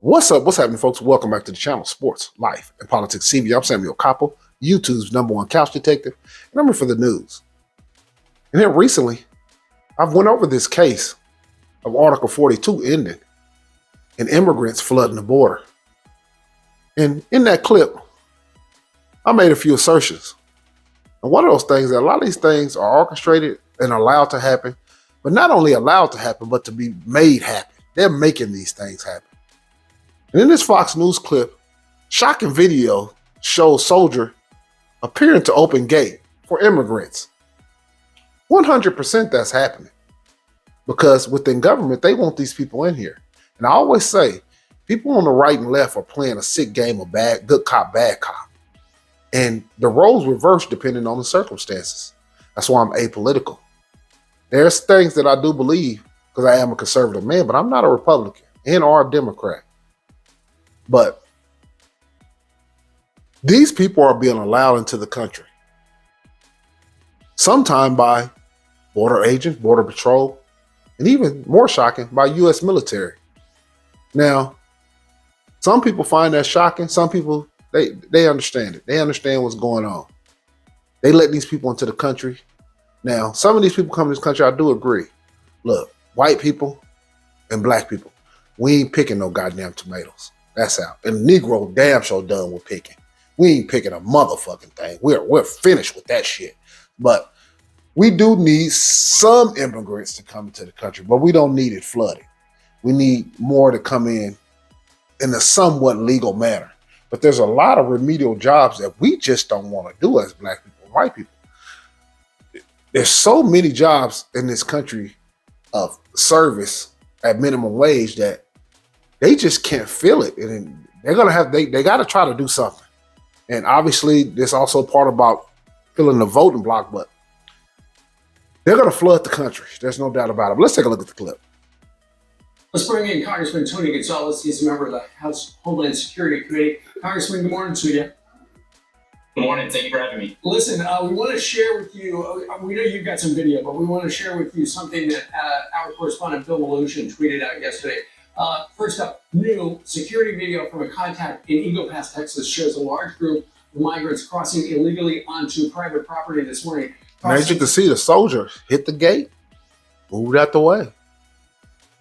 What's up? What's happening, folks? Welcome back to the channel, Sports, Life, and Politics TV. I'm Samuel Koppel, YouTube's #1 couch detective, and I'm here for the news. And here recently, I've went over this case of Article 42 ending and immigrants flooding the border. And in that clip, I made a few assertions. And one of those things that a lot of these things are orchestrated and allowed to happen, but not only allowed to happen, but to be made happen. They're making these things happen. And in this Fox News clip, shocking video shows soldier appearing to open gate for immigrants. 100% that's happening. Because within government, they want these people in here. And I always say, people on the right and left are playing a sick game of good cop, bad cop. And the roles reverse depending on the circumstances. That's why I'm apolitical. There's things that I do believe because I am a conservative man, but I'm not a Republican and or a Democrat. But these people are being allowed into the country, sometime by border agents, border patrol, and even more shocking, by U.S. military. Now, some people find that shocking. Some people, they understand it. They understand what's going on. They let these people into the country. Now, some of these people come to this country, I do agree. Look, white people and black people, we ain't picking no goddamn tomatoes. That's out. And Negro damn sure done with picking. We ain't picking a motherfucking thing. We're finished with that shit. But we do need some immigrants to come into the country, but we don't need it flooded. We need more to come in a somewhat legal manner. But there's a lot of remedial jobs that we just don't want to do as black people and white people. There's so many jobs in this country of service at minimum wage that they just can't fill it. And they're going to have, they got to try to do something. And obviously, there's also part about filling the voting block, but they're going to flood the country. There's no doubt about it. But let's take a look at the clip. Let's bring in Congressman Tony Gonzalez. He's a member of the House Homeland Security Committee. Congressman, good morning to you. Good morning. Thank you for having me. Listen, we want to share with you, we know you've got some video, but we want to share with you something that our correspondent Bill Malutian tweeted out yesterday. First up, new security video from a contact in Eagle Pass, Texas shows a large group of migrants crossing illegally onto private property this morning. And as you can see, the soldier hit the gate, moved out the way.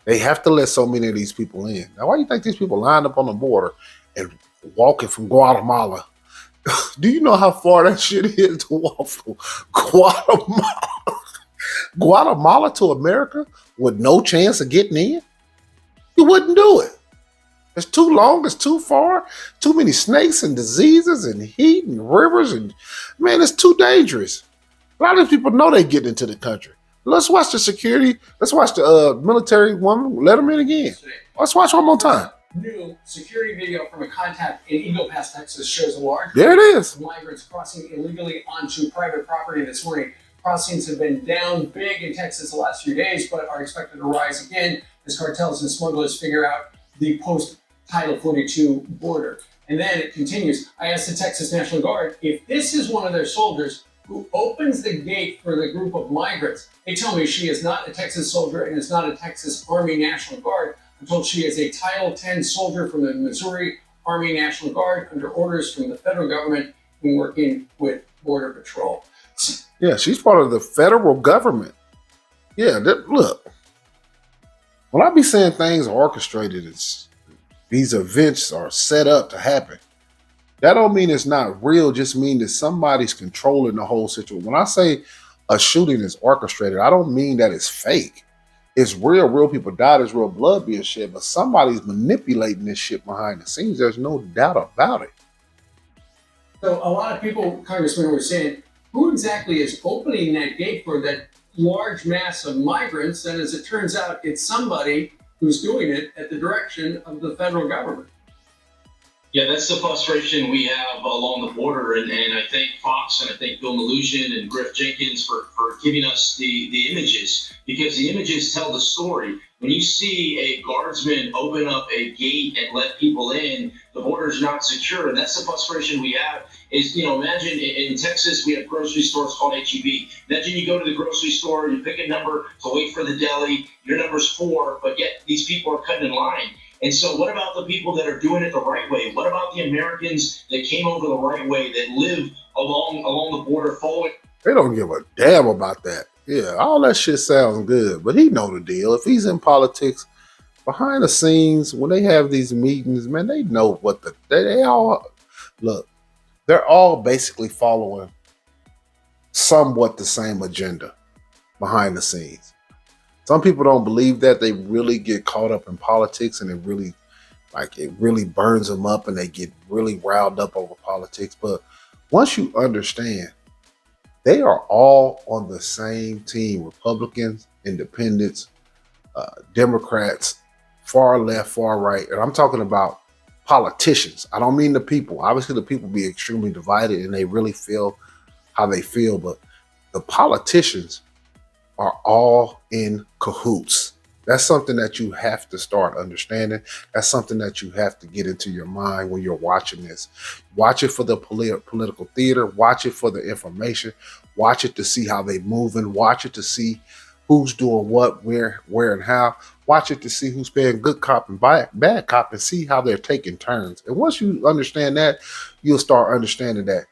They have to let so many of these people in. Now, why do you think these people lined up on the border and walking from Guatemala? Do you know how far that shit is to walk from Guatemala to America with no chance of getting in? You wouldn't do it. It's too long, it's too far, too many snakes and diseases and heat and rivers, and man, it's too dangerous. A lot of these people know they get into the country. Let's watch the security. Let's watch the military woman. Let them in again. Let's watch one more time. New security video from a contact in Eagle Pass, Texas shows a large there it is. Of migrants crossing illegally onto private property this morning. Crossings have been down big in Texas the last few days, but are expected to rise again as cartels and smugglers figure out the post-Title 42 border. And then it continues. I asked the Texas National Guard if this is one of their soldiers who opens the gate for the group of migrants. They tell me she is not a Texas soldier and is not a Texas Army National Guard. I'm told she is a Title 10 soldier from the Missouri Army National Guard under orders from the federal government and working with Border Patrol. Yeah, she's part of the federal government. Yeah, look. When I be saying things are orchestrated, these events are set up to happen. That don't mean it's not real, just mean that somebody's controlling the whole situation. When I say a shooting is orchestrated, I don't mean that it's fake. It's real people died, there's real blood being shed, but somebody's manipulating this shit behind the scenes. There's no doubt about it. So a lot of people, Congressman, were saying, who exactly is opening that gate for that large mass of migrants? And as it turns out, it's somebody who's doing it at the direction of the federal government. Yeah, that's the frustration we have along the border. And I thank Fox and I thank Bill Malutian and Griff Jenkins for giving us the images, because the images tell the story. When you see a guardsman open up a gate and let people in, the border's not secure. And that's the frustration we have is, imagine in Texas, we have grocery stores called H-E-B. Imagine you go to the grocery store, you pick a number to wait for the deli, your number's 4, but yet these people are cutting in line. And so, what about the people that are doing it the right way? What about the Americans that came over the right way, that live along the border, following? They don't give a damn about that. Yeah, all that shit sounds good, but he know the deal. If he's in politics, behind the scenes, when they have these meetings, man, they know what they all look. They're all basically following somewhat the same agenda behind the scenes. Some people don't believe that. They really get caught up in politics, and it really burns them up, and they get really riled up over politics. But once you understand, they are all on the same team: Republicans, Independents, Democrats, far left, far right, and I'm talking about politicians. I don't mean the people. Obviously, the people be extremely divided, and they really feel how they feel, but the politicians are all in cahoots. That's something that you have to start understanding. That's something that you have to get into your mind when you're watching this. Watch it for the political theater. Watch it for the information. Watch it to see how they moving. Watch it to see who's doing what, where, and how. Watch it to see who's playing good cop and bad cop, and see how they're taking turns. And once you understand that, you'll start understanding that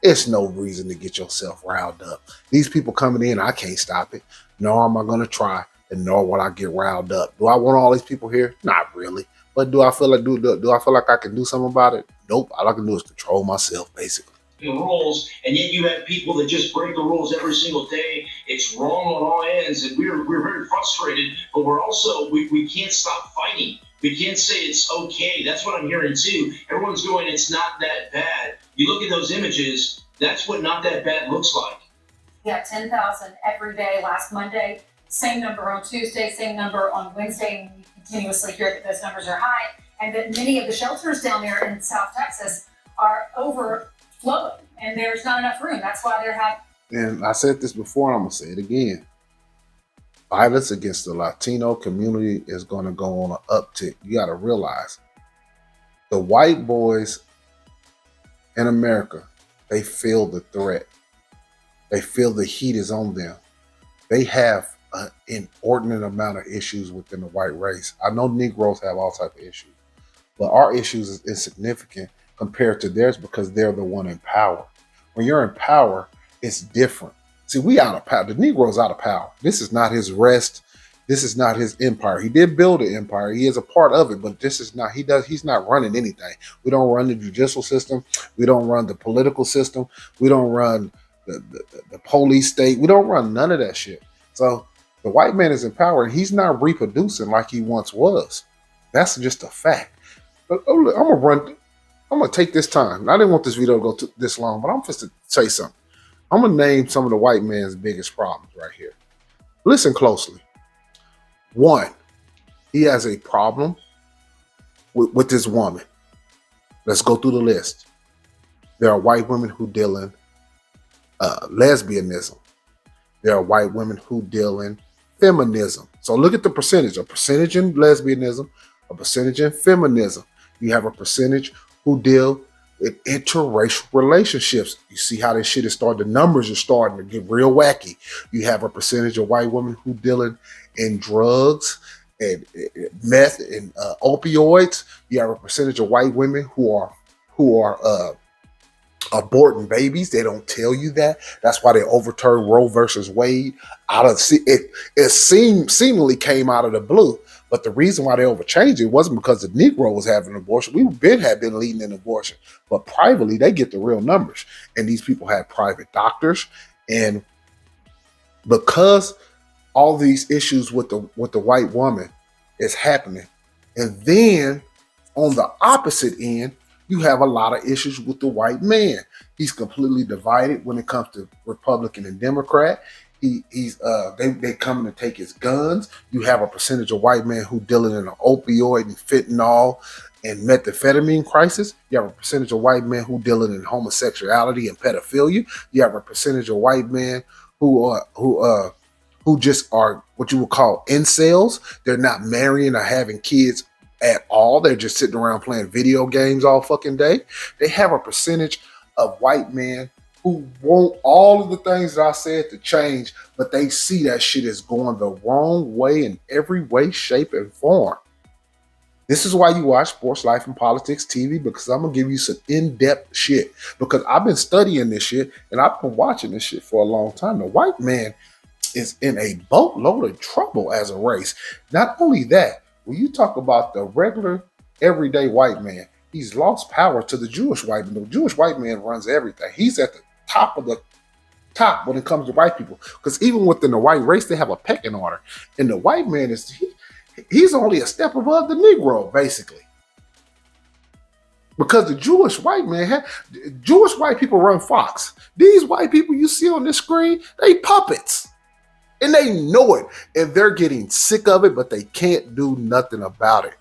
it's no reason to get yourself riled up. These people coming in, I can't stop it. Nor am I going to try, and nor will I get riled up. Do I want all these people here? Not really. But do I feel like I can do something about it? Nope. All I can do is control myself, basically. The rules, and yet you have people that just break the rules every single day. It's wrong on all ends, and we're very frustrated, but we're also we can't stop fighting. We can't say it's okay. That's what I'm hearing too. Everyone's going, it's not that bad. You look at those images, that's what not that bad looks like. Yeah, 10,000 every day last Monday, same number on Tuesday, same number on Wednesday, and we continuously hear that those numbers are high, and that many of the shelters down there in South Texas are overflowing, and there's not enough room. That's why they're having. And I said this before, and I'm going to say it again. Violence against the Latino community is going to go on an uptick. You got to realize the white boys in America, they feel the threat. They feel the heat is on them. They have an inordinate amount of issues within the white race. I know Negroes have all types of issues, but our issues is insignificant compared to theirs because they're the one in power. When you're in power, it's different. See, we out of power. The Negro's out of power. This is not his rest. This is not his empire. He did build an empire. He is a part of it, but this is not, he's not running anything. We don't run the judicial system. We don't run the political system. We don't run the police state. We don't run none of that shit. So the white man is in power, and he's not reproducing like he once was. That's just a fact. But I'm gonna take this time. I didn't want this video to go this long, but I'm just to say something. I'm gonna name some of the white man's biggest problems right here. Listen closely. One, he has a problem with this woman. Let's go through the list. There are white women who deal in lesbianism. There are white women who deal in feminism. So look at the percentage. A percentage in lesbianism, a percentage in feminism. You have a percentage who deal with interracial relationships. You see how this shit is starting. The numbers are starting to get real wacky. You have a percentage of white women who dealing in drugs and meth and opioids. You have a percentage of white women who are aborting babies. They don't tell you that. That's why they overturned Roe versus Wade. It seemingly came out of the blue. But the reason why they overchanged it wasn't because the Negro was having an abortion. Had been leading in abortion. But privately, they get the real numbers. And these people had private doctors. And because all these issues with the white woman is happening, and then on the opposite end, you have a lot of issues with the white man. He's completely divided when it comes to Republican and Democrat. They coming to take his guns. You have a percentage of white men who dealing in an opioid and fentanyl and methamphetamine crisis. You have a percentage of white men who dealing in homosexuality and pedophilia. You have a percentage of white men who just are what you would call incels. They're not marrying or having kids at all. They're just sitting around playing video games all fucking day. They have a percentage of white men who want all of the things that I said to change, but they see that shit is going the wrong way in every way, shape, and form. This is why you watch Sports Life and Politics TV, because I'm gonna give you some in-depth shit. Because I've been studying this shit and I've been watching this shit for a long time. The white man is in a boatload of trouble as a race. Not only that, when you talk about the regular, everyday white man, he's lost power to the Jewish white man. The Jewish white man runs everything. He's at the top of the top when it comes to white people. Because even within the white race, they have a pecking order. And the white man he's only a step above the Negro, basically. Because the Jewish white man, Jewish white people run Fox. These white people you see on this screen, they puppets. And they know it. And they're getting sick of it, but they can't do nothing about it.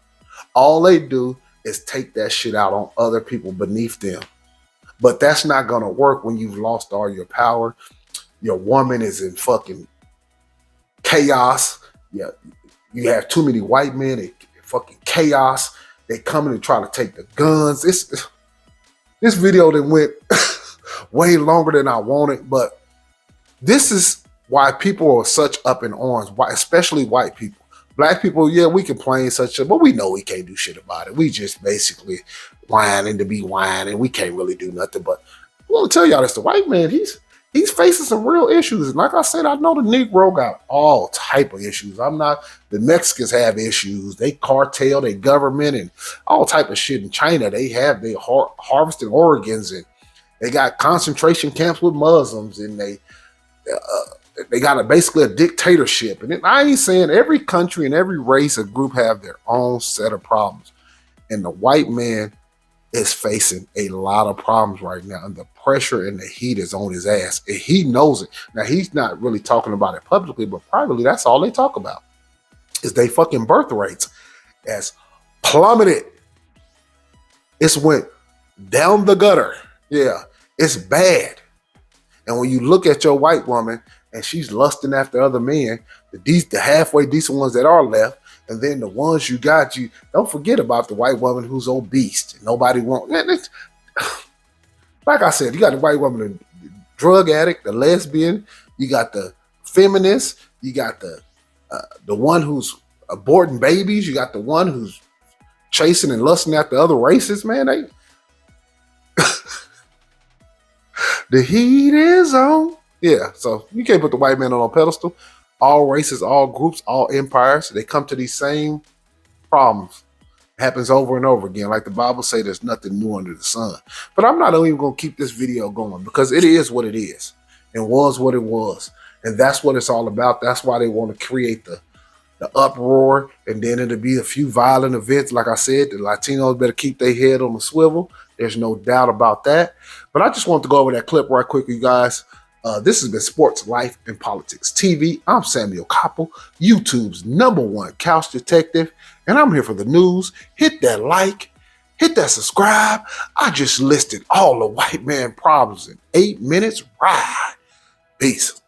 All they do is take that shit out on other people beneath them. But that's not going to work when you've lost all your power. Your woman is in fucking chaos. Yeah, you have too many white men in fucking chaos. They come in and try to take the guns. This video that went way longer than I wanted, but this is why people are such up in arms, especially white people. Black people, yeah, we complain such a, but we know we can't do shit about it. We just basically whining to be whining. We can't really do nothing. But I want to tell y'all this: the white man, he's facing some real issues. And like I said, I know the Negro got all type of issues. The Mexicans have issues. They cartel, they government, and all type of shit. In China, they harvesting organs, and they got concentration camps with Muslims, and they got basically a dictatorship. And I ain't saying every country and every race or group have their own set of problems. And the white man is facing a lot of problems right now. And the pressure and the heat is on his ass. And he knows it. Now, he's not really talking about it publicly, but privately, that's all they talk about. Is they fucking birth rates has plummeted. It's went down the gutter. Yeah, it's bad. And when you look at your white woman, and she's lusting after other men, the halfway decent ones that are left, and then the ones you don't forget about the white woman who's obese. Nobody wants. Like I said, you got the white woman, the drug addict, the lesbian, you got the feminist, you got the one who's aborting babies, you got the one who's chasing and lusting after other races, man. The heat is on. Yeah, so you can't put the white man on a pedestal. All races, all groups, all empires, they come to these same problems. It happens over and over again. Like the Bible say, there's nothing new under the sun. But I'm not even going to keep this video going because it is what it is. It was what it was. And that's what it's all about. That's why they want to create the uproar, and then it'll be a few violent events. Like I said, the Latinos better keep their head on the swivel. There's no doubt about that. But I just want to go over that clip right quick, you guys. This has been Sports, Life, and Politics TV. I'm Samuel Koppel, YouTube's #1 couch detective, and I'm here for the news. Hit that like, hit that subscribe. I just listed all the white man problems in 8 minutes. Right. Peace.